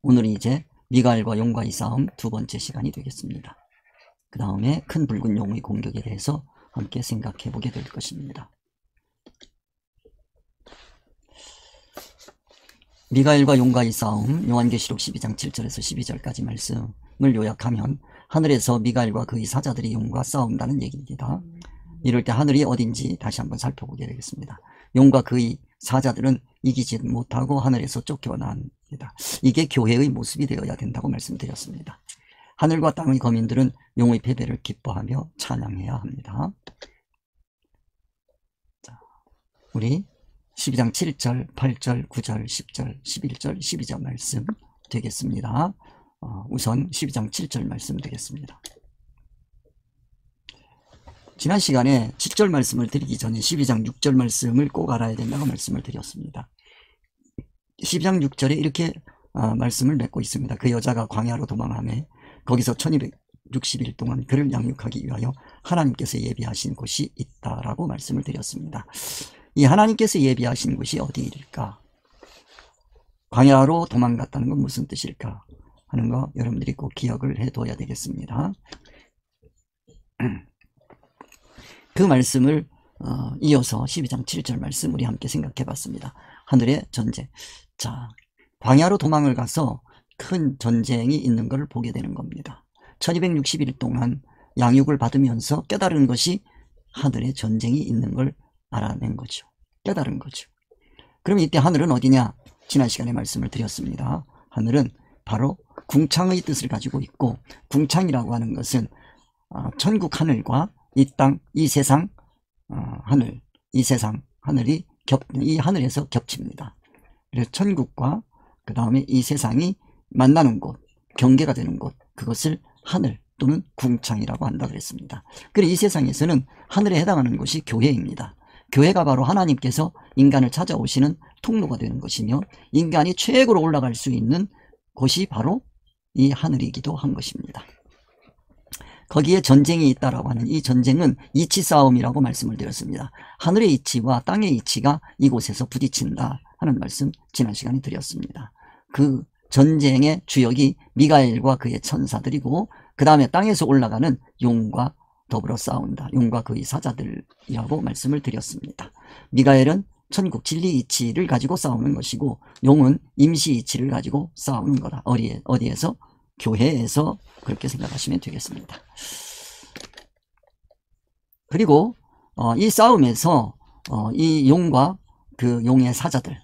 오늘은 이제 미가엘과 용과의 싸움 두 번째 시간이 되겠습니다. 그 다음에 큰 붉은 용의 공격에 대해서 함께 생각해 보게 될 것입니다. 미가엘과 용과의 싸움, 요한계시록 12장 7절에서 12절까지 말씀을 요약하면 하늘에서 미가엘과 그의 사자들이 용과 싸운다는 얘기입니다. 이럴 때 하늘이 어딘지 다시 한번 살펴보게 되겠습니다. 용과 그의 사자들은 이기지 못하고 하늘에서 쫓겨납니다. 이게 교회의 모습이 되어야 된다고 말씀드렸습니다. 하늘과 땅의 거민들은 용의 패배를 기뻐하며 찬양해야 합니다. 자, 우리 12장 7절, 8절, 9절, 10절, 11절, 12절 말씀 되겠습니다. 우선 12장 7절 말씀 되겠습니다. 지난 시간에 10절 말씀을 드리기 전에 12장 6절 말씀을 꼭 알아야 된다고 말씀을 드렸습니다. 12장 6절에 이렇게 말씀을 맺고 있습니다. 그 여자가 광야로 도망하며 거기서 1260일 동안 그를 양육하기 위하여 하나님께서 예비하신 곳이 있다라고 말씀을 드렸습니다. 이 하나님께서 예비하신 곳이 어디일까? 광야로 도망갔다는 건 무슨 뜻일까 하는 거 여러분들이 꼭 기억을 해둬야 되겠습니다. 그 말씀을 이어서 12장 7절 말씀 우리 함께 생각해 봤습니다. 하늘의 전쟁. 자, 광야로 도망을 가서 큰 전쟁이 있는 것을 보게 되는 겁니다. 1260일 동안 양육을 받으면서 깨달은 것이 하늘의 전쟁이 있는 걸 알아낸 거죠. 깨달은 거죠. 그럼 이때 하늘은 어디냐? 지난 시간에 말씀을 드렸습니다. 하늘은 바로 궁창의 뜻을 가지고 있고, 궁창이라고 하는 것은 천국 하늘과 이 땅, 이 세상 하늘, 이 세상 하늘이 이 하늘에서 겹칩니다. 그래서 천국과 그 다음에 이 세상이 만나는 곳, 경계가 되는 곳, 그것을 하늘 또는 궁창이라고 한다 그랬습니다. 그리고 이 세상에서는 하늘에 해당하는 곳이 교회입니다. 교회가 바로 하나님께서 인간을 찾아오시는 통로가 되는 것이며, 인간이 최고로 올라갈 수 있는 곳이 바로 이 하늘이기도 한 것입니다. 거기에 전쟁이 있다라고 하는 이 전쟁은 이치 싸움이라고 말씀을 드렸습니다. 하늘의 이치와 땅의 이치가 이곳에서 부딪힌다 하는 말씀 지난 시간에 드렸습니다. 그 전쟁의 주역이 미가엘과 그의 천사들이고, 그 다음에 땅에서 올라가는 용과 더불어 싸운다. 용과 그의 사자들이라고 말씀을 드렸습니다. 미가엘은 천국 진리 이치를 가지고 싸우는 것이고, 용은 임시 이치를 가지고 싸우는 거다. 어디에서? 교회에서 그렇게 생각하시면 되겠습니다. 그리고 이 싸움에서 이 용과 그 용의 사자들,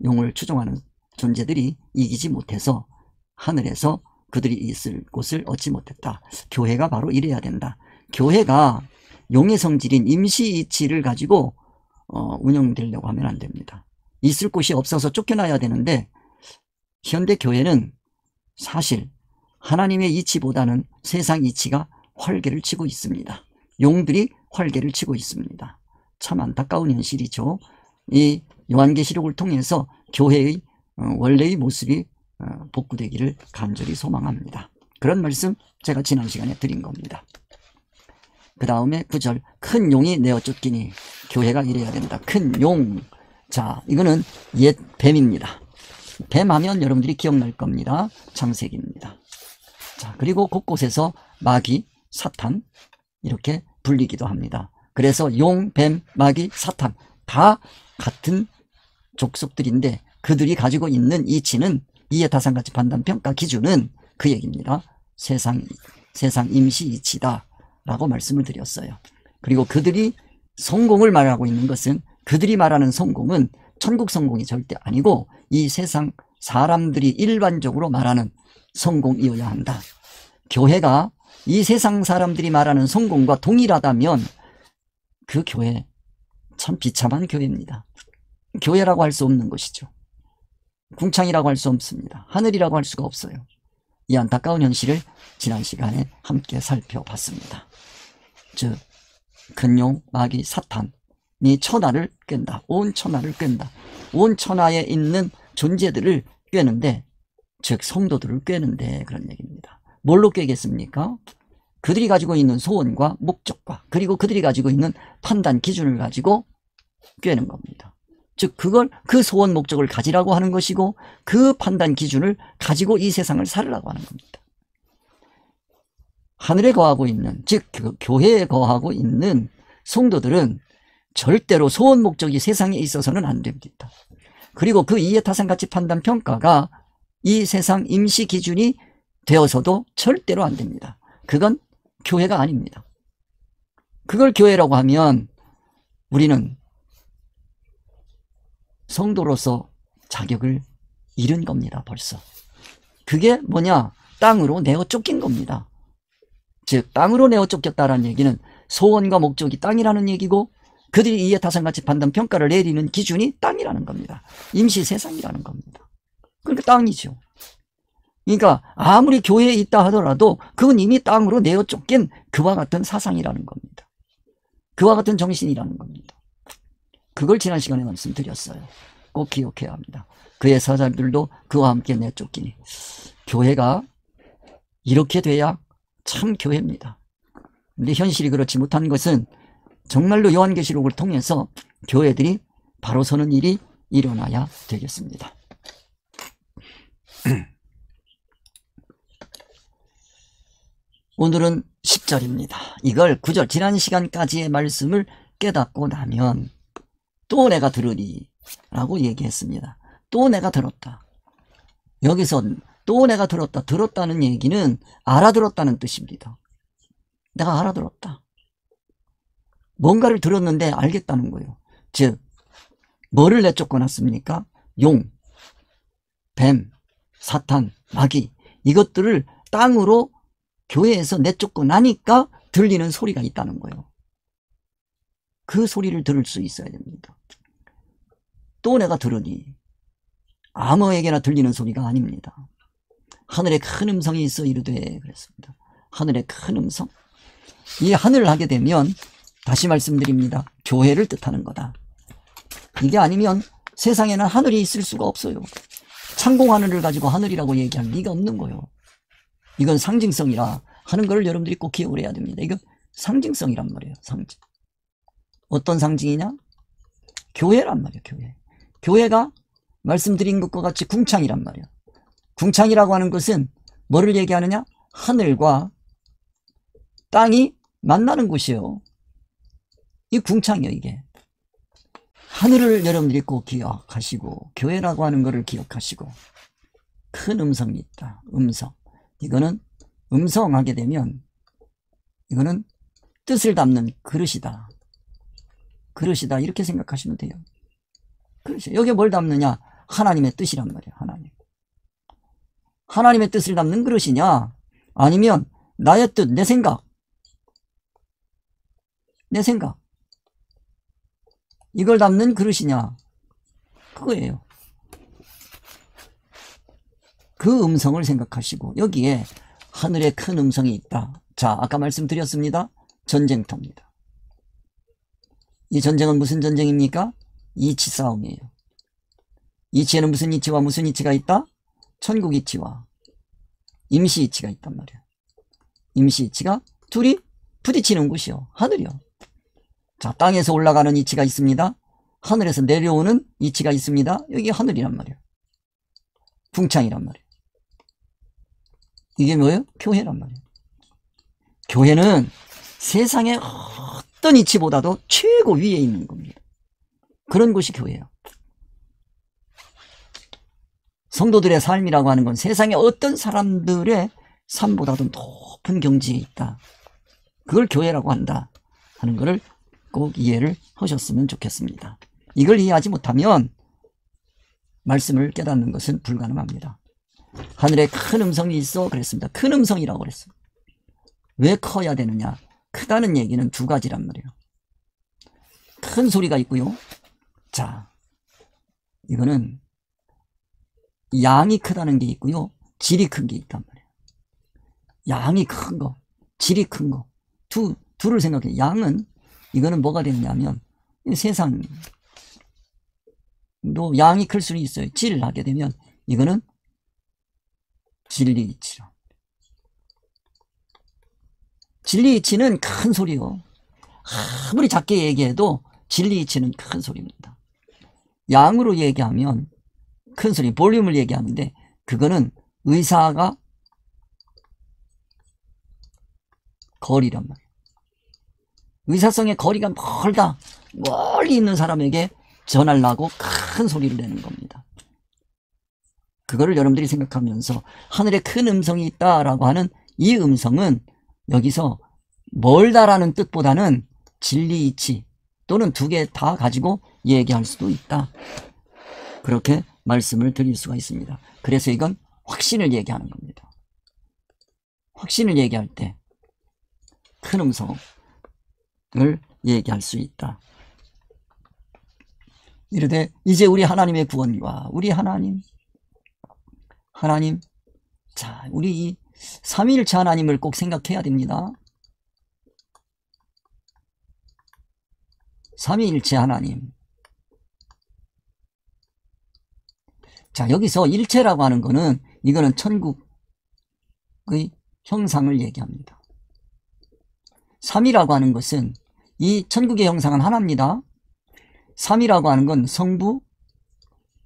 용을 추종하는 존재들이 이기지 못해서 하늘에서 그들이 있을 곳을 얻지 못했다. 교회가 바로 이래야 된다. 교회가 용의 성질인 임시 이치를 가지고 운영되려고 하면 안 됩니다. 있을 곳이 없어서 쫓겨나야 되는데, 현대 교회는 사실 하나님의 이치보다는 세상 이치가 활개를 치고 있습니다. 용들이 활개를 치고 있습니다. 참 안타까운 현실이죠. 이 요한계시록을 통해서 교회의 원래의 모습이 복구되기를 간절히 소망합니다. 그런 말씀 제가 지난 시간에 드린 겁니다. 그 다음에 9절, 큰 용이 내어 쫓기니, 교회가 이래야 된다. 큰 용. 자, 이거는 옛 뱀입니다. 뱀 하면 여러분들이 기억날 겁니다. 창세기입니다. 자, 그리고 곳곳에서 마귀, 사탄 이렇게 불리기도 합니다. 그래서 용, 뱀, 마귀, 사탄 다 같은 족속들인데, 그들이 가지고 있는 이치는, 이해타산가치 판단평가 기준은 그 얘기입니다. 세상 임시 이치다 라고 말씀을 드렸어요. 그리고 그들이 성공을 말하고 있는 것은, 그들이 말하는 성공은 천국 성공이 절대 아니고 이 세상 사람들이 일반적으로 말하는 성공이어야 한다. 교회가 이 세상 사람들이 말하는 성공과 동일하다면 그 교회 참 비참한 교회입니다. 교회라고 할 수 없는 것이죠. 궁창이라고 할 수 없습니다. 하늘이라고 할 수가 없어요. 이 안타까운 현실을 지난 시간에 함께 살펴봤습니다. 즉, 큰 용, 마귀, 사탄이 천하를 깬다. 온 천하를 깬다. 온 천하에 있는 존재들을 꿰는데, 즉 성도들을 꿰는데, 그런 얘기입니다. 뭘로 꿰겠습니까? 그들이 가지고 있는 소원과 목적과, 그리고 그들이 가지고 있는 판단 기준을 가지고 꿰는 겁니다. 즉 그 소원 목적을 가지라고 하는 것이고 그 판단 기준을 가지고 이 세상을 살으라고 하는 겁니다. 하늘에 거하고 있는, 즉 교회에 거하고 있는 성도들은 절대로 소원 목적이 세상에 있어서는 안 됩니다. 그리고 그 이해타산가치 판단 평가가 이 세상 임시 기준이 되어서도 절대로 안 됩니다. 그건 교회가 아닙니다. 그걸 교회라고 하면 우리는 성도로서 자격을 잃은 겁니다. 벌써. 그게 뭐냐? 땅으로 내어 쫓긴 겁니다. 즉 땅으로 내어 쫓겼다라는 얘기는 소원과 목적이 땅이라는 얘기고 그들이 이해타산가치 판단 평가를 내리는 기준이 땅이라는 겁니다. 임시 세상이라는 겁니다. 그러니까 땅이죠. 그러니까 아무리 교회에 있다 하더라도 그건 이미 땅으로 내어 쫓긴 그와 같은 사상이라는 겁니다. 그와 같은 정신이라는 겁니다. 그걸 지난 시간에 말씀드렸어요. 꼭 기억해야 합니다. 그의 사자들도 그와 함께 내쫓기니. 교회가 이렇게 돼야 참 교회입니다. 근데 현실이 그렇지 못한 것은 정말로 요한계시록을 통해서 교회들이 바로 서는 일이 일어나야 되겠습니다. 오늘은 10절입니다. 이걸 9절 지난 시간까지의 말씀을 깨닫고 나면 또 내가 들으리 라고 얘기했습니다. 또 내가 들었다. 여기서 또 내가 들었다는 얘기는 알아들었다는 뜻입니다. 내가 알아들었다. 뭔가를 들었는데 알겠다는 거예요. 즉 뭐를 내쫓고 났습니까? 용, 뱀, 사탄, 마귀 이것들을 땅으로 교회에서 내쫓고 나니까 들리는 소리가 있다는 거예요. 그 소리를 들을 수 있어야 됩니다. 또 내가 들으니 아무에게나 들리는 소리가 아닙니다. 하늘에 큰 음성이 있어 이르되 그랬습니다. 하늘에 큰 음성. 이 하늘을 하게 되면 다시 말씀드립니다. 교회를 뜻하는 거다. 이게 아니면 세상에는 하늘이 있을 수가 없어요. 창공하늘을 가지고 하늘이라고 얘기할 리가 없는 거예요. 이건 상징성이라 하는 걸 여러분들이 꼭 기억을 해야 됩니다. 이건 상징성이란 말이에요. 상징. 어떤 상징이냐? 교회란 말이에요. 교회. 교회가 말씀드린 것과 같이 궁창이란 말이에요. 궁창이라고 하는 것은 뭐를 얘기하느냐? 하늘과 땅이 만나는 곳이에요. 이 궁창이에요. 이게. 하늘을 여러분들이 꼭 기억하시고 교회라고 하는 것을 기억하시고 큰 음성이 있다. 음성. 이거는 음성하게 되면 이거는 뜻을 담는 그릇이다. 그릇이다. 이렇게 생각하시면 돼요. 그릇이. 여기에 뭘 담느냐? 하나님의 뜻이란 말이에요. 하나님의 뜻을 담는 그릇이냐? 아니면 나의 뜻, 내 생각. 이걸 담는 그릇이냐? 그거예요. 그 음성을 생각하시고 여기에 하늘에 큰 음성이 있다. 자, 아까 말씀드렸습니다. 전쟁터입니다. 이 전쟁은 무슨 전쟁입니까? 이치 싸움이에요. 이치에는 무슨 이치와 무슨 이치가 있다? 천국 이치와 임시 이치가 있단 말이에요. 임시 이치가 둘이 부딪히는 곳이요. 하늘이요. 자, 땅에서 올라가는 이치가 있습니다. 하늘에서 내려오는 이치가 있습니다. 여기 하늘이란 말이에요. 궁창이란 말이에요. 이게 뭐예요? 교회란 말이에요. 교회는 세상의 어떤 이치보다도 최고 위에 있는 겁니다. 그런 곳이 교회예요. 성도들의 삶이라고 하는 건 세상의 어떤 사람들의 삶보다도 높은 경지에 있다. 그걸 교회라고 한다 하는 것을 꼭 이해를 하셨으면 좋겠습니다. 이걸 이해하지 못하면 말씀을 깨닫는 것은 불가능합니다. 하늘에 큰 음성이 있어 그랬습니다. 큰 음성이라고 그랬습니다. 왜 커야 되느냐? 크다는 얘기는 두 가지란 말이에요. 큰 소리가 있고요. 자, 이거는 양이 크다는 게 있고요. 질이 큰 게 있단 말이에요. 양이 큰 거, 질이 큰 거. 둘을 생각해요. 양은 이거는 뭐가 되느냐면 세상도 양이 클 수는 있어요. 질을 하게 되면 이거는 진리이치로. 진리이치는 큰 소리요. 아무리 작게 얘기해도 진리이치는 큰 소리입니다. 양으로 얘기하면 큰 소리, 볼륨을 얘기하는데 그거는 의사가 거리란 말이에요. 의사성의 거리가 멀리 있는 사람에게 전하려고 큰 소리를 내는 겁니다. 그거를 여러분들이 생각하면서 하늘에 큰 음성이 있다라고 하는 이 음성은 여기서 멀다라는 뜻보다는 진리 이치 또는 두 개 다 가지고 얘기할 수도 있다. 그렇게 말씀을 드릴 수가 있습니다. 그래서 이건 확신을 얘기하는 겁니다. 확신을 얘기할 때 큰 음성을 얘기할 수 있다. 이르되 이제 우리 하나님의 구원과 우리 하나님 자, 우리 이 삼위일체 하나님을 꼭 생각해야 됩니다. 삼위일체 하나님. 자, 여기서 일체라고 하는 거는 이거는 천국의 형상을 얘기합니다. 삼위라고 하는 것은 이 천국의 형상은 하나입니다. 삼위라고 하는 건 성부,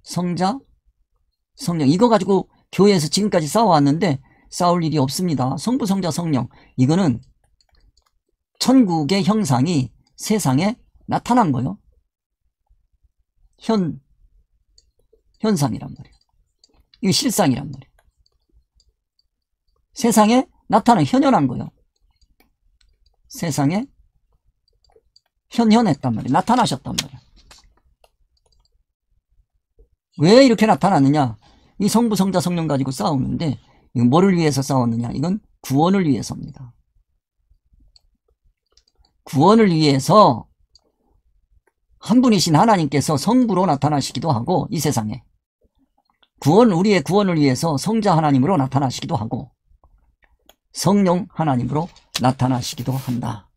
성자, 성령. 이거 가지고 교회에서 지금까지 싸워왔는데 싸울 일이 없습니다. 성부, 성자, 성령. 이거는 천국의 형상이 세상에 나타난 거예요. 현상이란 말이에요. 이거 실상이란 말이에요. 세상에 나타난 현현한 거예요. 세상에 현현했단 말이에요. 나타나셨단 말이에요. 왜 이렇게 나타났느냐? 이 성부, 성자, 성령 가지고 싸우는데 이건 뭐를 위해서 싸웠느냐? 이건 구원을 위해서입니다. 구원을 위해서 한 분이신 하나님께서 성부로 나타나시기도 하고 이 세상에 우리의 구원을 위해서 성자 하나님으로 나타나시기도 하고 성령 하나님으로 나타나시기도 한다.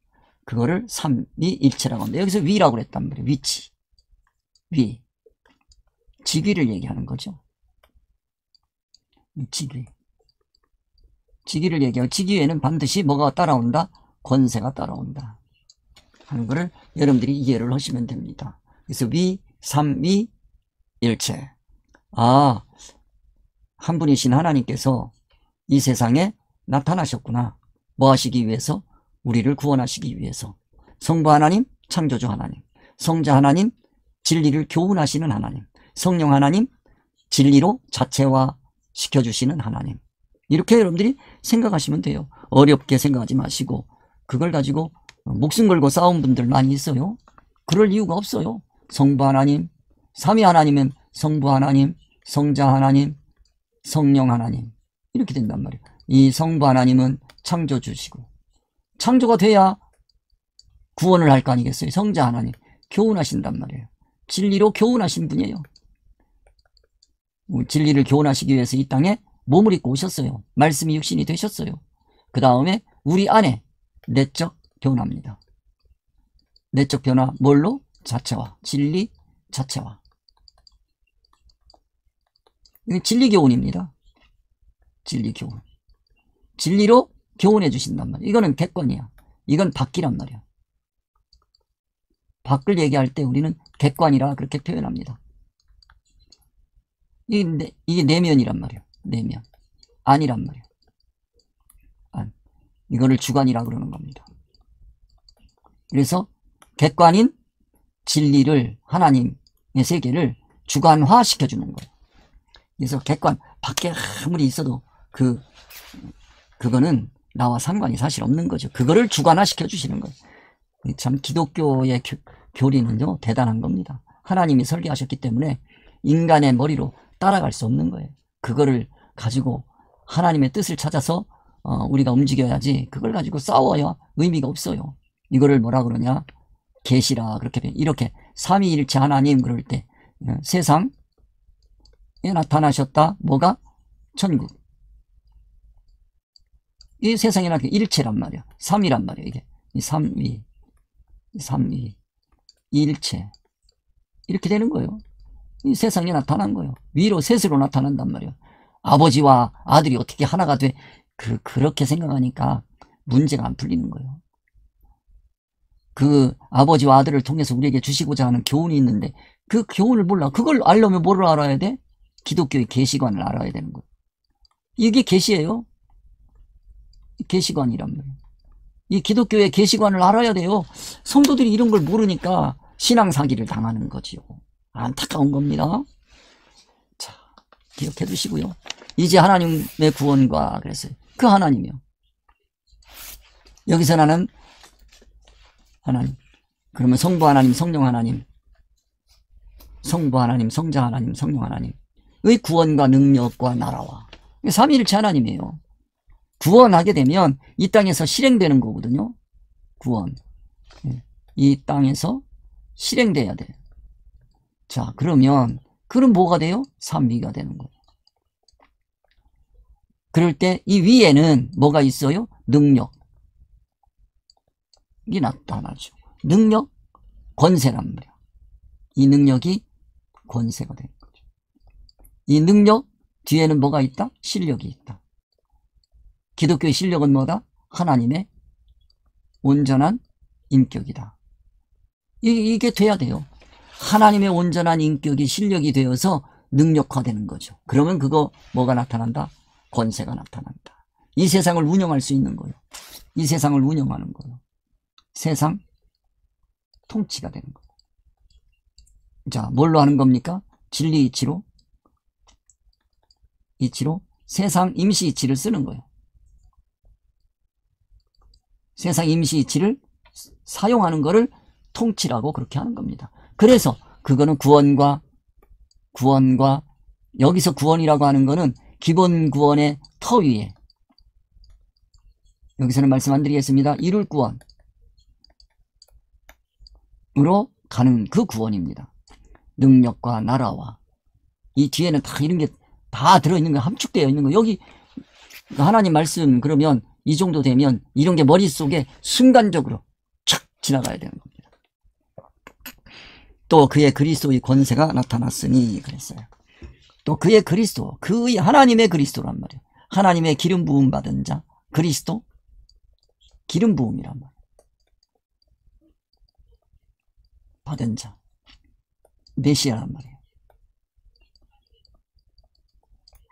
그거를 삼위일체라고 합니다. 여기서 위라고 그랬단 말이에요. 위치, 위, 직위를 얘기하는 거죠. 직위를 얘기하고 직위에는 반드시 뭐가 따라온다? 권세가 따라온다 하는 거를 여러분들이 이해를 하시면 됩니다. 그래서 위, 삼위, 일체. 아, 한 분이신 하나님께서 이 세상에 나타나셨구나. 뭐 하시기 위해서? 우리를 구원하시기 위해서. 성부 하나님, 창조주 하나님. 성자 하나님, 진리를 교훈하시는 하나님. 성령 하나님, 진리로 자체화 시켜주시는 하나님. 이렇게 여러분들이 생각하시면 돼요. 어렵게 생각하지 마시고 그걸 가지고 목숨 걸고 싸운 분들 많이 있어요. 그럴 이유가 없어요. 성부 하나님, 삼위 하나님은 성부 하나님, 성자 하나님, 성령 하나님 이렇게 된단 말이에요. 이 성부 하나님은 창조주시고 창조가 돼야 구원을 할 거 아니겠어요. 성자 하나님 교훈하신단 말이에요. 진리로 교훈하신 분이에요. 진리를 교훈하시기 위해서 이 땅에 몸을 입고 오셨어요. 말씀이 육신이 되셨어요. 그 다음에 우리 안에 내적 변화입니다. 내적 변화 뭘로? 자체화, 진리 자체화. 이건 진리 교훈입니다. 진리 교훈. 진리로 교훈해 주신단 말이에요. 이거는 객관이야. 이건 밖이란 말이야. 밖을 얘기할 때 우리는 객관이라 그렇게 표현합니다. 이게 내면이란 말이에요. 내면. 안이란 말이에요. 안. 이거를 주관이라 그러는 겁니다. 그래서 객관인 진리를 하나님의 세계를 주관화 시켜주는 거예요. 그래서 객관 밖에 아무리 있어도 그거는 나와 상관이 사실 없는 거죠. 그거를 주관화 시켜주시는 거예요. 참 기독교의 교리는요 대단한 겁니다. 하나님이 설계하셨기 때문에 인간의 머리로 따라갈 수 없는 거예요. 그거를 가지고 하나님의 뜻을 찾아서 우리가 움직여야지 그걸 가지고 싸워야 의미가 없어요. 이거를 뭐라 그러냐? 계시라 그렇게 이렇게 삼위일체 하나님 그럴 때 세상에 나타나셨다. 뭐가? 천국. 이 세상에 나타나 일체란 말이야. 삼위란 말이야. 이게 이 삼위, 일체 이렇게 되는 거예요. 이 세상에 나타난 거예요. 위로 셋으로 나타난단 말이에요. 아버지와 아들이 어떻게 하나가 돼? 그렇게 생각하니까 문제가 안 풀리는 거예요. 그 아버지와 아들을 통해서 우리에게 주시고자 하는 교훈이 있는데 그 교훈을 몰라. 그걸 알려면 뭐를 알아야 돼? 기독교의 계시관을 알아야 되는 거예요. 이게 계시예요. 계시관이란 말이에요. 이 기독교의 계시관을 알아야 돼요. 성도들이 이런 걸 모르니까 신앙 사기를 당하는 거지요. 안타까운 겁니다. 자, 기억해 두시고요. 이제 하나님의 구원과 그랬어요. 그 하나님이요. 여기서 나는 하나님. 그러면 성부 하나님, 성령 하나님, 성부 하나님, 성자 하나님, 성령 하나님의 구원과 능력과 나라와 삼위일체 하나님이에요. 구원하게 되면 이 땅에서 실행되는 거거든요. 구원. 이 땅에서 실행돼야 돼. 자, 그러면 그럼 뭐가 돼요? 삼위가 되는 거예요. 그럴 때 이 위에는 뭐가 있어요? 능력이 나타나죠. 능력, 권세란 말이야. 이 능력이 권세가 되는 거죠. 이 능력 뒤에는 뭐가 있다? 실력이 있다. 기독교의 실력은 뭐다? 하나님의 온전한 인격이다. 이게 돼야 돼요. 하나님의 온전한 인격이 실력이 되어서 능력화되는 거죠. 그러면 그거 뭐가 나타난다? 권세가 나타난다. 이 세상을 운영할 수 있는 거예요. 이 세상을 운영하는 거예요. 세상 통치가 되는 거예요. 자, 뭘로 하는 겁니까? 진리 이치로 세상 임시 이치를 쓰는 거예요. 세상 임시 이치를 사용하는 거를 통치라고 그렇게 하는 겁니다. 그래서 그거는 구원과 여기서 구원이라고 하는 거는 기본 구원의 터 위에, 여기서는 말씀 안 드리겠습니다. 이룰 구원으로 가는 그 구원입니다. 능력과 나라와 이 뒤에는 다 이런 게 다 들어있는 거, 함축되어 있는 거. 여기 하나님 말씀 그러면 이 정도 되면 이런 게 머릿속에 순간적으로 촥 지나가야 되는 겁니다. 또 그의 그리스도의 권세가 나타났으니 그랬어요. 또 그의 그리스도, 그의 하나님의 그리스도란 말이에요. 하나님의 기름 부음 받은 자, 그리스도, 기름 부음이란 말이에요. 받은 자, 메시아란 말이에요.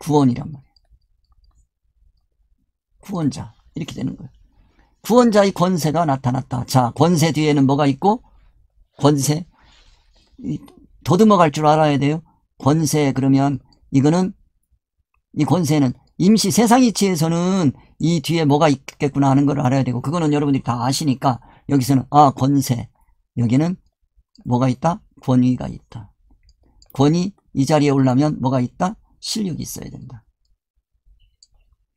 구원이란 말이에요. 구원자, 이렇게 되는 거예요. 구원자의 권세가 나타났다. 자, 권세 뒤에는 뭐가 있고? 권세, 더듬어 갈 줄 알아야 돼요. 권세, 그러면 이거는, 이 권세는 임시 세상 이치에서는 이 뒤에 뭐가 있겠구나 하는 걸 알아야 되고, 그거는 여러분들이 다 아시니까 여기서는 권세, 여기는 뭐가 있다? 권위가 있다. 권위, 이 자리에 오려면 뭐가 있다? 실력이 있어야 된다.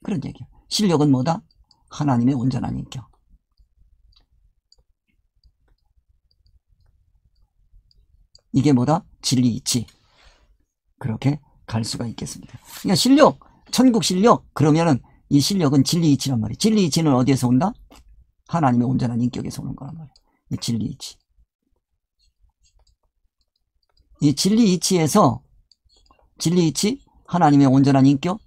그런 얘기예요. 실력은 뭐다? 하나님의 온전한 인격. 이게 뭐다? 진리 이치. 그렇게 갈 수가 있겠습니다. 그러니까 실력, 천국 실력, 그러면은 이 실력은 진리 이치란 말이에요. 진리 이치는 어디에서 온다? 하나님의 온전한 인격에서 오는 거란 말이에요. 이 진리 이치. 이 진리 이치에서, 진리 이치, 하나님의 온전한 인격,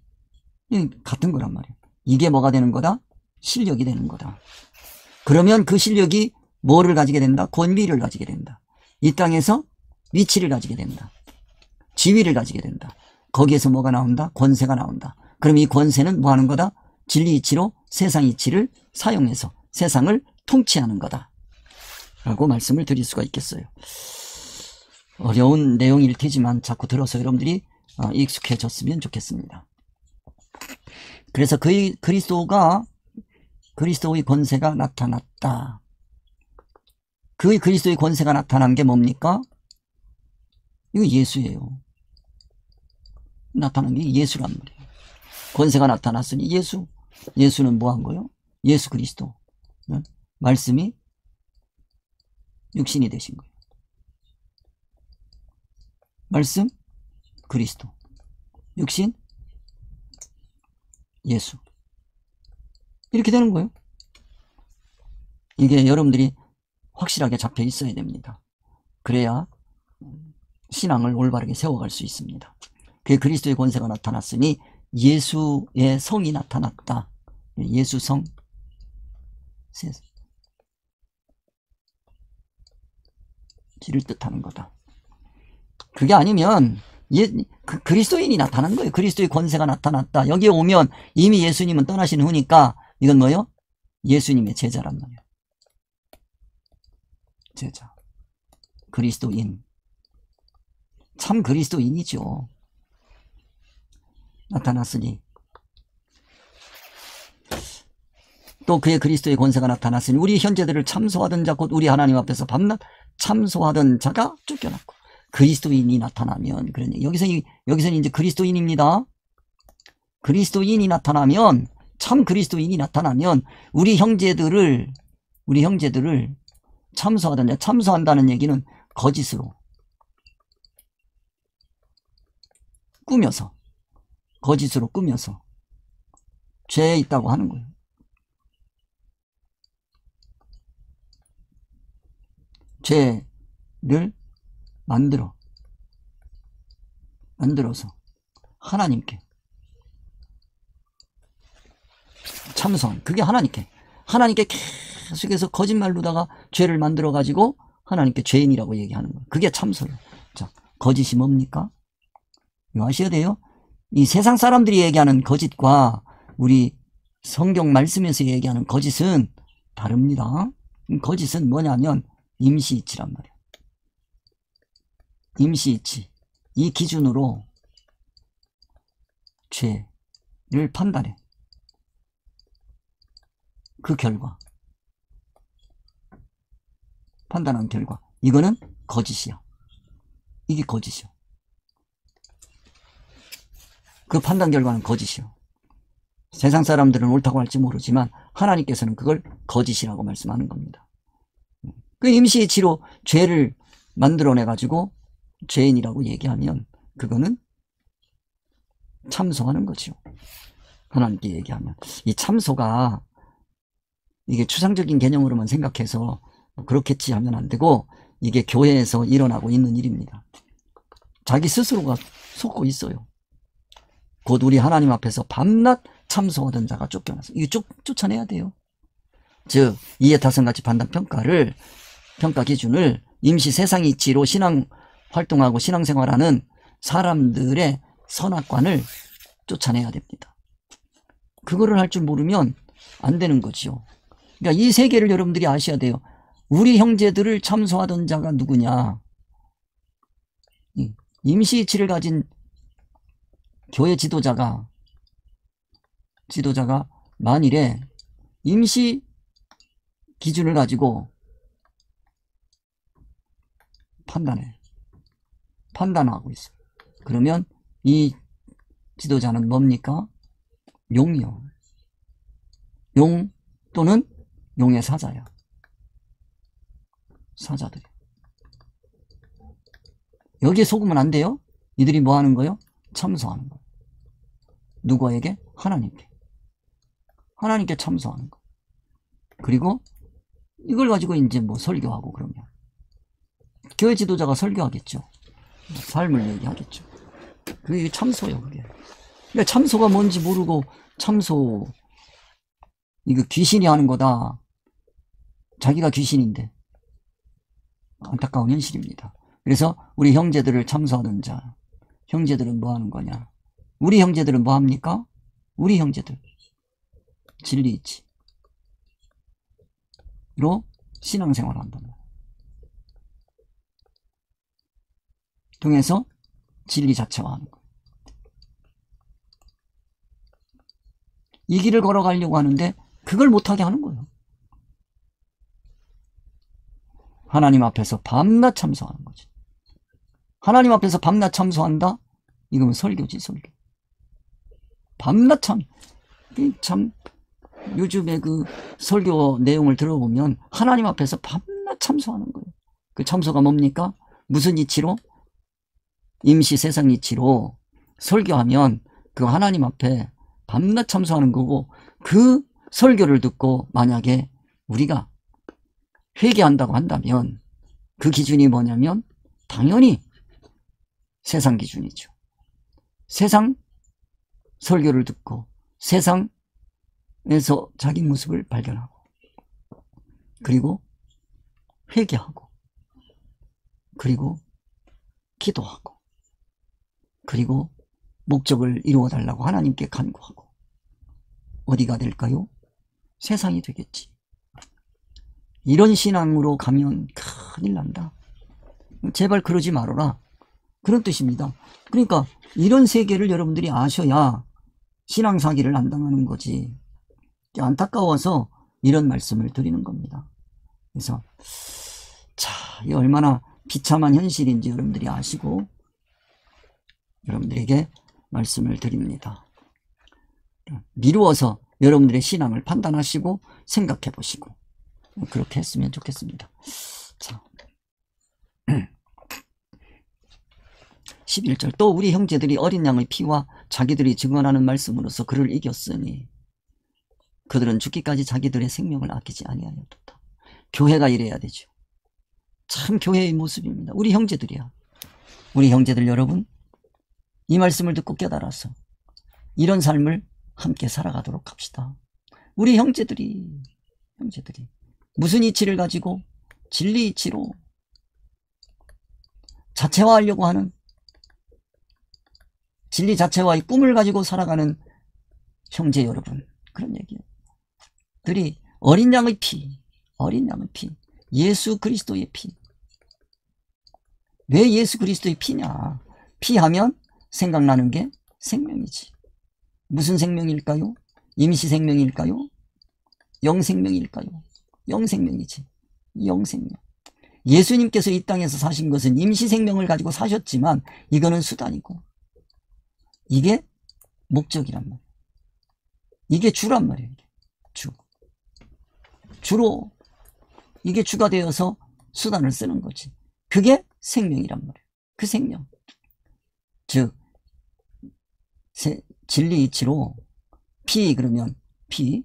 같은 거란 말이에요. 이게 뭐가 되는 거다? 실력이 되는 거다. 그러면 그 실력이 뭐를 가지게 된다? 권위를 가지게 된다. 이 땅에서 위치를 가지게 된다. 지위를 가지게 된다. 거기에서 뭐가 나온다? 권세가 나온다. 그럼 이 권세는 뭐 하는 거다? 진리 이치로 세상 이치를 사용해서 세상을 통치하는 거다. 라고 말씀을 드릴 수가 있겠어요. 어려운 내용일 테지만 자꾸 들어서 여러분들이 익숙해졌으면 좋겠습니다. 그래서 그리스도의 권세가 나타났다. 그 그리스도의 권세가 나타난 게 뭡니까? 이거 예수예요. 나타난 게 예수란 말이에요. 권세가 나타났으니 예수는 뭐 한 거예요? 예수 그리스도. 말씀이 육신이 되신 거예요. 말씀, 그리스도. 육신, 예수. 이렇게 되는 거예요. 이게 여러분들이 확실하게 잡혀 있어야 됩니다. 그래야 신앙을 올바르게 세워갈 수 있습니다. 그 그리스도의 권세가 나타났으니 예수의 성이 나타났다. 예수성, 지를 뜻하는 거다. 그게 아니면 그리스도인이 나타난 거예요. 그리스도의 권세가 나타났다. 여기에 오면 이미 예수님은 떠나신 후니까 이건 뭐예요? 예수님의 제자란 말이에요. 제자. 그리스도인. 참 그리스도인이죠. 나타났으니. 또 그의 그리스도의 권세가 나타났으니 우리 형제들을 참소하던 자 곧 우리 하나님 앞에서 밤낮 참소하던 자가 쫓겨났고 그리스도인이 나타나면 그러니 여기서는 이제 그리스도인입니다. 그리스도인이 나타나면 참 그리스도인이 나타나면 우리 형제들을 참소하던 자 참소한다는 얘기는 거짓으로 거짓으로 꾸며서 죄에 있다고 하는 거예요. 죄를 만들어서 하나님께 참소한, 그게 하나님께 계속해서 거짓말로다가 죄를 만들어 가지고 하나님께 죄인이라고 얘기하는 거예요. 그게 참소예요. 자, 거짓이 뭡니까? 이거 아셔야 돼요. 이 세상 사람들이 얘기하는 거짓과 우리 성경 말씀에서 얘기하는 거짓은 다릅니다. 거짓은 뭐냐면 임시이치란 말이에요. 임시이치. 이 기준으로 죄를 판단해. 그 결과. 판단한 결과. 이거는 거짓이야. 이게 거짓이야. 그 판단 결과는 거짓이요. 세상 사람들은 옳다고 할지 모르지만 하나님께서는 그걸 거짓이라고 말씀하는 겁니다. 그 임시이치로 죄를 만들어내가지고 죄인이라고 얘기하면 그거는 참소하는 거죠. 하나님께 얘기하면. 이 참소가 이게 추상적인 개념으로만 생각해서 그렇겠지 하면 안 되고 이게 교회에서 일어나고 있는 일입니다. 자기 스스로가 속고 있어요. 곧 우리 하나님 앞에서 밤낮 참소하던 자가 쫓겨났어. 이거 쫓아내야 돼요. 즉 이해타성같이 판단평가를 평가 기준을 임시 세상 이치로 신앙 활동하고 신앙생활하는 사람들의 선악관을 쫓아내야 됩니다. 그거를 할 줄 모르면 안 되는 거죠. 그러니까 이 세 개를 여러분들이 아셔야 돼요. 우리 형제들을 참소하던 자가 누구냐? 임시 이치를 가진 교회 지도자가 만일에 임시 기준을 가지고 판단하고 있어요. 그러면 이 지도자는 뭡니까? 용이요. 용 또는 용의 사자야. 사자들. 여기에 속으면 안 돼요. 이들이 뭐 하는 거예요? 참소하는 거예요. 누구에게? 하나님께. 하나님께 참소하는 거. 그리고 이걸 가지고 이제 뭐 설교하고 그러면 교회 지도자가 설교하겠죠. 삶을 얘기하겠죠. 그게 참소예요, 그게. 그러니까 참소가 뭔지 모르고 참소 이거 귀신이 하는 거다. 자기가 귀신인데 안타까운 현실입니다. 그래서 우리 형제들을 참소하는 자, 형제들은 뭐 하는 거냐? 우리 형제들은 뭐 합니까? 우리 형제들 진리 있지로 신앙생활을 한단 말이에요. 통해서 진리 자체화하는 거예요. 이 길을 걸어가려고 하는데 그걸 못하게 하는 거예요. 하나님 앞에서 밤낮 참소하는 거지. 하나님 앞에서 밤낮 참소한다? 이거는 설교지, 설교. 밤낮 참 요즘에 그 설교 내용을 들어보면 하나님 앞에서 밤낮 참소하는 거예요. 그 참소가 뭡니까? 무슨 이치로? 임시 세상 이치로 설교하면 그 하나님 앞에 밤낮 참소하는 거고 그 설교를 듣고 만약에 우리가 회개한다고 한다면 그 기준이 뭐냐면 당연히 세상 기준이죠. 세상 설교를 듣고 세상에서 자기 모습을 발견하고 그리고 회개하고 그리고 기도하고, 그리고 목적을 이루어 달라고 하나님께 간구하고, 어디가 될까요? 세상이 되겠지. 이런 신앙으로 가면 큰일 난다. 제발 그러지 말아라. 그런 뜻입니다. 그러니까 이런 세계를 여러분들이 아셔야 신앙 사기를 안 당하는 거지. 안타까워서 이런 말씀을 드리는 겁니다. 그래서 자, 이 얼마나 비참한 현실인지 여러분들이 아시고 여러분들에게 말씀을 드립니다. 미루어서 여러분들의 신앙을 판단하시고 생각해 보시고 그렇게 했으면 좋겠습니다. 자, 11절 또 우리 형제들이 어린 양의 피와 자기들이 증언하는 말씀으로서 그를 이겼으니 그들은 죽기까지 자기들의 생명을 아끼지 아니하였도다. 교회가 이래야 되죠. 참 교회의 모습입니다. 우리 형제들이야. 우리 형제들 여러분, 이 말씀을 듣고 깨달아서 이런 삶을 함께 살아가도록 합시다. 우리 형제들이 무슨 이치를 가지고 진리 이치로 자체화하려고 하는, 진리 자체와의 꿈을 가지고 살아가는 형제 여러분, 그런 얘기예요. 들이 어린 양의 피, 예수 그리스도의 피. 왜 예수 그리스도의 피냐? 피하면 생각나는 게 생명이지. 무슨 생명일까요? 임시 생명일까요? 영생명일까요? 영생명이지. 영생명. 예수님께서 이 땅에서 사신 것은 임시 생명을 가지고 사셨지만 이거는 수단이고 이게 목적이란 말이에요. 이게 주란 말이에요. 주로 이게 주가 되어서 수단을 쓰는 거지. 그게 생명이란 말이에요. 그 생명. 즉 진리 이치로 피, 그러면 피,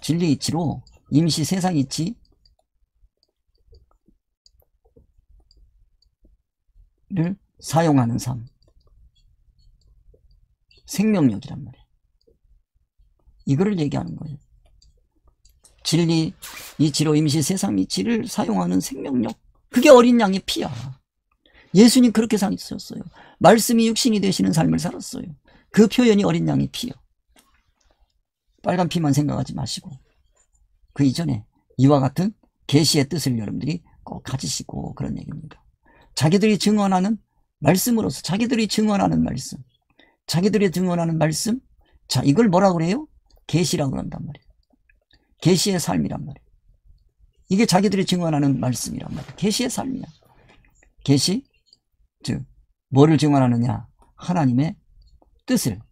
진리 이치로 임시 세상 이치를 사용하는 삶, 생명력이란 말이에요. 이거를 얘기하는 거예요. 진리 이치로 임시 세상 이치를 사용하는 생명력, 그게 어린 양의 피야. 예수님 그렇게 사셨어요. 말씀이 육신이 되시는 삶을 살았어요. 그 표현이 어린 양의 피요. 빨간 피만 생각하지 마시고 그 이전에 이와 같은 계시의 뜻을 여러분들이 꼭 가지시고, 그런 얘기입니다. 자기들이 증언하는 말씀으로서, 자기들이 증언하는 말씀, 자, 이걸 뭐라고 그래요? 계시라고 그런단 말이에요. 계시의 삶이란 말이에요. 이게 자기들이 증언하는 말씀이란 말이에요. 계시의 삶이야. 계시, 즉 뭐를 증언하느냐? 하나님의 뜻을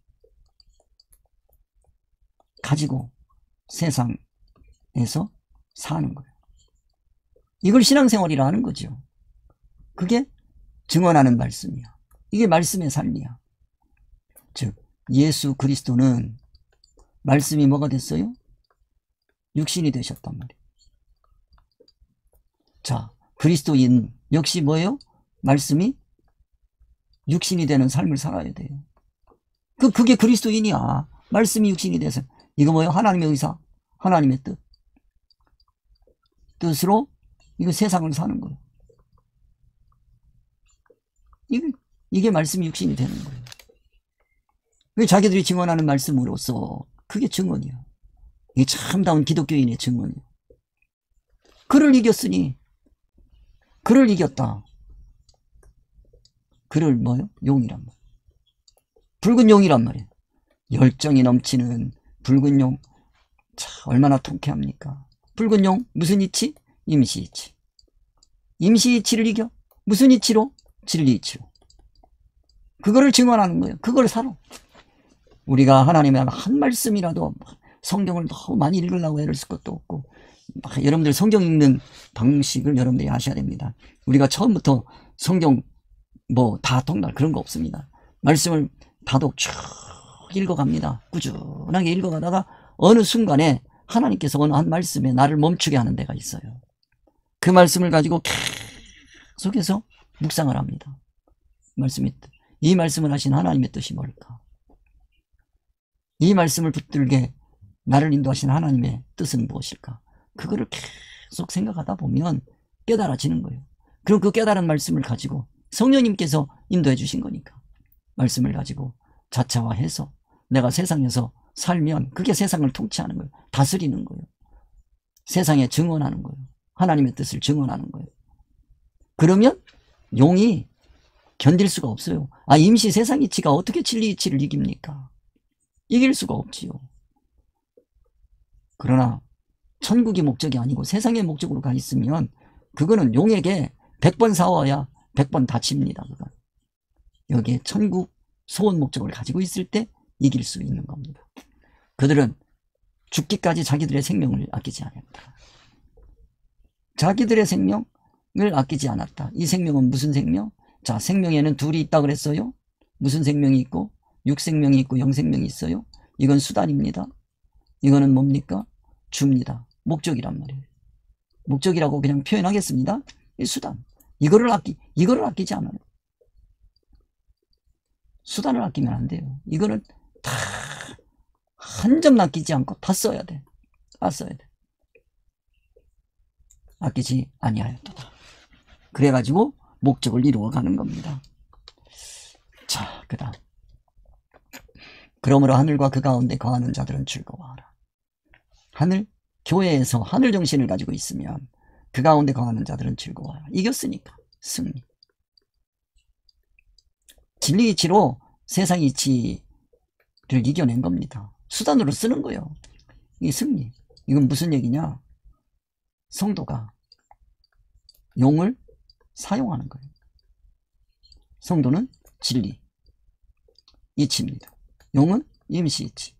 가지고 세상에서 사는 거예요. 이걸 신앙생활이라 하는 거죠. 그게 증언하는 말씀이야. 이게 말씀의 삶이야. 즉 예수 그리스도는 말씀이 뭐가 됐어요? 육신이 되셨단 말이에요. 자, 그리스도인 역시 뭐예요? 말씀이 육신이 되는 삶을 살아야 돼요. 그게 그리스도인이야. 말씀이 육신이 돼서. 이거 뭐예요? 하나님의 의사, 하나님의 뜻으로 이거 세상을 사는 거예요. 이게 말씀이 육신이 되는 거예요. 자기들이 증언하는 말씀으로서 그게 증언이야. 이게 참다운 기독교인의 증언이야. 그를 이겼으니, 그를 이겼다. 그를 뭐요? 용이란 말. 붉은 용이란 말이에요. 열정이 넘치는 붉은 용. 자, 얼마나 통쾌합니까? 붉은 용, 무슨 이치? 임시 이치. 임시 이치를 이겨. 무슨 이치로? 진리 이치로. 그거를 증언하는 거예요. 그걸 살아. 우리가 하나님의 한 말씀이라도, 성경을 너무 많이 읽으려고 애를 쓸 것도 없고, 여러분들 성경 읽는 방식을 여러분들이 아셔야 됩니다. 우리가 처음부터 성경 다 통달 그런 거 없습니다. 말씀을 다독 쭉 읽어갑니다. 꾸준하게 읽어가다가 어느 순간에 하나님께서 어느 한 말씀에 나를 멈추게 하는 데가 있어요. 그 말씀을 가지고 계속해서 묵상을 합니다. 이 말씀을 하신 하나님의 뜻이 뭘까? 이 말씀을 붙들게 나를 인도하신 하나님의 뜻은 무엇일까? 그거를 계속 생각하다 보면 깨달아지는 거예요. 그럼 그 깨달은 말씀을 가지고 성령님께서 인도해 주신 거니까. 말씀을 가지고 자체화해서 내가 세상에서 살면 그게 세상을 통치하는 거예요. 다스리는 거예요. 세상에 증언하는 거예요. 하나님의 뜻을 증언하는 거예요. 그러면 용이 견딜 수가 없어요. 임시 세상 이치가 어떻게 진리 이치를 이깁니까? 이길 수가 없지요. 그러나 천국이 목적이 아니고 세상의 목적으로 가 있으면 그거는 용에게 100번 싸워야 100번 다칩니다. 그건. 여기에 천국 소원 목적을 가지고 있을 때 이길 수 있는 겁니다. 그들은 죽기까지 자기들의 생명을 아끼지 않았다. 자기들의 생명을 아끼지 않았다. 이 생명은 무슨 생명? 자, 생명에는 둘이 있다 그랬어요. 무슨 생명이 있고? 육생명이 있고 영생명이 있어요. 이건 수단입니다. 이거는 뭡니까? 주입니다. 목적이란 말이에요. 목적이라고 그냥 표현하겠습니다. 이 수단. 이거를 아끼지 않아요. 수단을 아끼면 안 돼요. 이거는 다 한 점 아끼지 않고 다 써야 돼. 다 써야 돼. 아끼지 아니하였도다. 그래가지고 목적을 이루어가는 겁니다. 자, 그 다음. 그러므로 하늘과 그 가운데 거하는 자들은 즐거워하라. 하늘, 교회에서 하늘 정신을 가지고 있으면 그 가운데 거하는 자들은 즐거워하라. 이겼으니까 승리. 진리 이치로 세상 이치를 이겨낸 겁니다. 수단으로 쓰는 거예요. 이 승리. 이건 무슨 얘기냐? 성도가 용을 사용하는 거예요. 성도는 진리 이치입니다. 용은 임시 이치.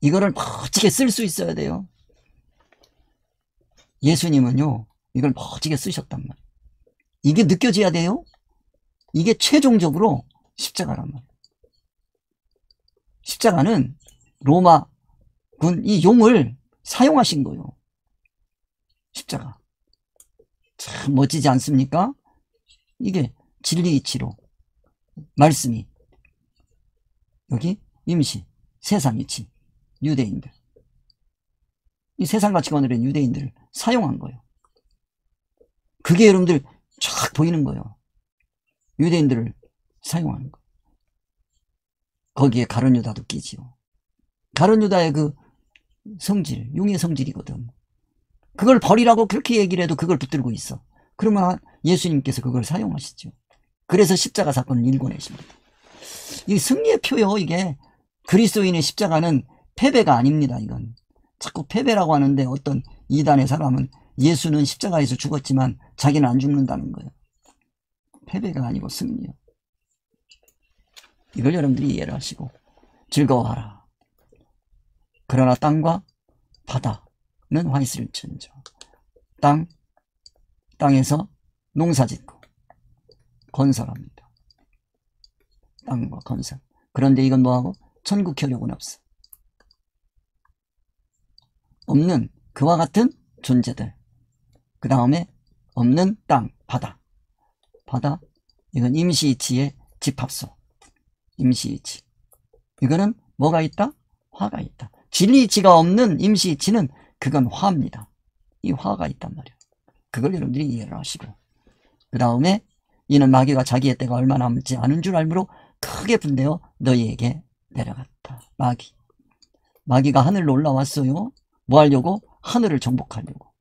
이거를 멋지게 쓸 수 있어야 돼요. 예수님은요, 이걸 멋지게 쓰셨단 말이에요. 이게 느껴져야 돼요. 이게 최종적으로 십자가란 말이에요. 십자가는 로마군 이 용을 사용하신 거예요. 십자가. 참 멋지지 않습니까? 이게 진리 이치로 말씀이 여기 임시 세상 이치 유대인들 이 세상 가치관으로 유대인들을 사용한 거예요. 그게 여러분들 쫙 보이는 거예요. 유대인들을 사용하는 거. 거기에 가룟 유다도 끼지요. 가룟 유다의 그 성질, 용의 성질이거든. 그걸 버리라고 그렇게 얘기를 해도 그걸 붙들고 있어. 그러면 예수님께서 그걸 사용하시죠. 그래서 십자가 사건을 일궈내십니다. 이 승리의 표요. 이게 그리스도인의 십자가는 패배가 아닙니다. 이건 자꾸 패배라고 하는데 어떤 이단의 사람은 예수는 십자가에서 죽었지만 자기는 안 죽는다는 거예요. 패배가 아니고 승리요. 이걸 여러분들이 이해를 하시고 즐거워하라. 그러나 땅과 바다는 화 있을지언정. 땅에서 농사짓고 건설합니다. 땅과 건설. 그런데 이건 뭐하고? 천국 효력은 없어. 없는 그와 같은 존재들. 그 다음에 없는 땅, 바다. 이건 임시이치의 집합소. 임시이치. 이거는 뭐가 있다? 화가 있다. 진리이치가 없는 임시이치는 그건 화입니다. 이 화가 있단 말이에요. 그걸 여러분들이 이해를 하시고 그 다음에 이는 마귀가 자기의 때가 얼마 남지 않은 줄 알므로 크게 분되어 너희에게 내려갔다. 마귀가 하늘로 올라왔어요. 뭐 하려고? 하늘을 정복하려고.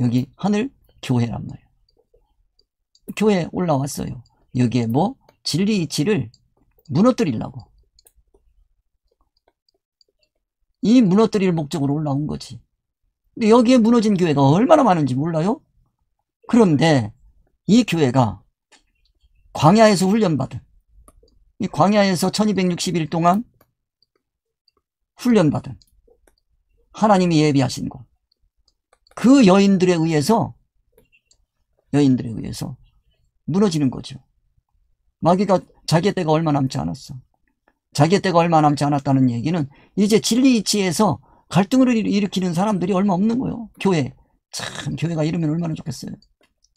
여기 하늘 교회란 말이에요. 교회에 올라왔어요. 여기에 뭐? 진리 이치를 무너뜨리려고. 이 무너뜨릴 목적으로 올라온 거지. 근데 여기에 무너진 교회가 얼마나 많은지 몰라요? 그런데 이 교회가 광야에서 훈련받은, 이 광야에서 1260일 동안 훈련받은 하나님이 예비하신 곳, 그 여인들에 의해서 무너지는 거죠. 마귀가 자기의 때가 얼마 남지 않았어. 자기의 때가 얼마 남지 않았다는 얘기는 이제 진리 이치에서 갈등을 일으키는 사람들이 얼마 없는 거예요. 참 교회가 이러면 얼마나 좋겠어요.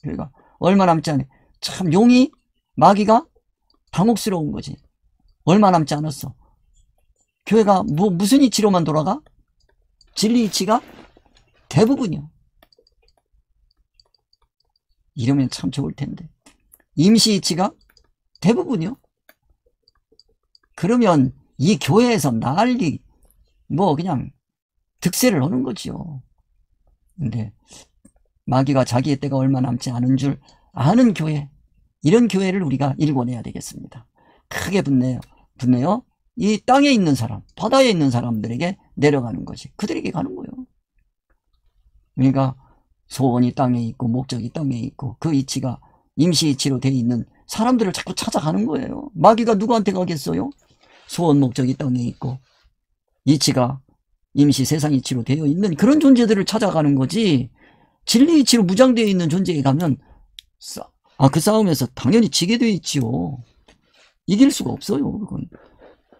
교회가 얼마 남지 않아. 참 마귀가 당혹스러운 거지. 얼마 남지 않았어. 교회가 무슨 이치로만 돌아가? 진리 이치가 대부분이요. 이러면 참 좋을 텐데. 임시이치가 대부분이요. 그러면 이 교회에서 난리 뭐 그냥 득세를 하는 거지요. 근데 마귀가 자기의 때가 얼마 남지 않은 줄 아는 교회, 이런 교회를 우리가 일궈내야 되겠습니다. 크게 분내요. 이 땅에 있는 사람, 바다에 있는 사람들에게 내려가는 것이 그들에게 가는 거예요. 그러니까 소원이 땅에 있고 목적이 땅에 있고 그 이치가 임시이치로 되어 있는 사람들을 자꾸 찾아가는 거예요. 마귀가 누구한테 가겠어요? 소원 목적이 땅에 있고 이치가 임시 세상 이치로 되어 있는 그런 존재들을 찾아가는 거지, 진리 이치로 무장되어 있는 존재에 가면 그 싸움에서 당연히 지게 되어 있지요. 이길 수가 없어요. 그건.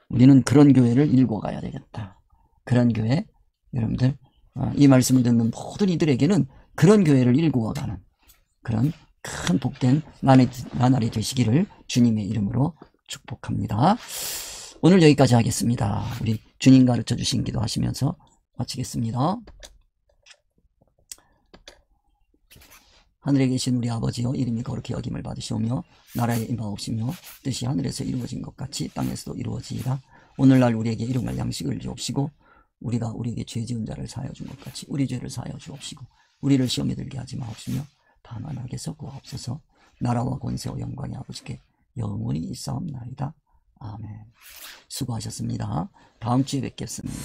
우리는 그런 교회를 일궈가야 되겠다. 그런 교회, 여러분들 이 말씀을 듣는 모든 이들에게는 그런 교회를 일구어가는 그런 큰 복된 나날이 되시기를 주님의 이름으로 축복합니다. 오늘 여기까지 하겠습니다. 우리 주님 가르쳐 주신 기도 하시면서 마치겠습니다. 하늘에 계신 우리 아버지여, 이름이 거룩히 여김을 받으시오며 나라에 임하옵시며 뜻이 하늘에서 이루어진 것 같이 땅에서도 이루어지이다. 오늘날 우리에게 일용할 양식을 주옵시고 우리가 우리에게 죄 지은 자를 사하여 준 것 같이 우리 죄를 사하여 주옵시고 우리를 시험에 들게 하지 마옵시며 다만 악에서 구하옵소서. 나라와 권세와 영광이 아버지께 영원히 있사옵나이다. 아멘. 수고하셨습니다. 다음 주에 뵙겠습니다.